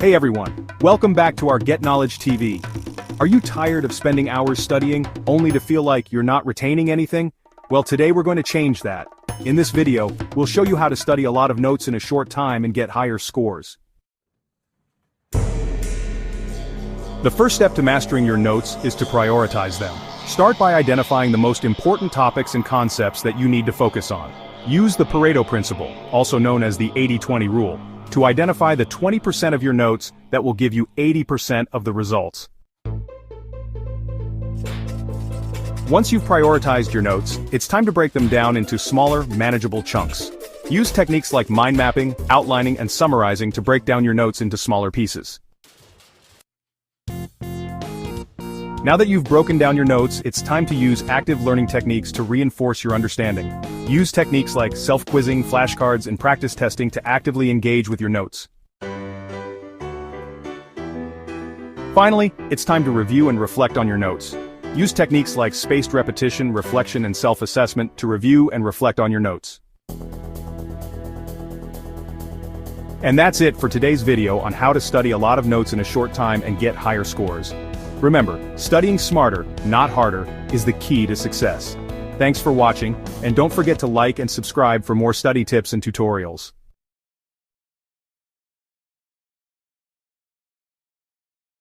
Hey everyone, welcome back to our Get Knowledge TV. Are you tired of spending hours studying, only to feel like you're not retaining anything? Well, today we're going to change that. In this video, we'll show you how to study a lot of notes in a short time and get higher scores. The first step to mastering your notes is to prioritize them. Start by identifying the most important topics and concepts that you need to focus on. Use the Pareto principle, also known as the 80-20 rule, to identify the 20% of your notes that will give you 80% of the results. Once you've prioritized your notes, it's time to break them down into smaller, manageable chunks. Use techniques like mind mapping, outlining, and summarizing to break down your notes into smaller pieces. Now that you've broken down your notes, it's time to use active learning techniques to reinforce your understanding. Use techniques like self-quizzing, flashcards, and practice testing to actively engage with your notes. Finally, it's time to review and reflect on your notes. Use techniques like spaced repetition, reflection, and self-assessment to review and reflect on your notes. And that's it for today's video on how to study a lot of notes in a short time and get higher scores. Remember, studying smarter, not harder, is the key to success. Thanks for watching, and don't forget to like and subscribe for more study tips and tutorials.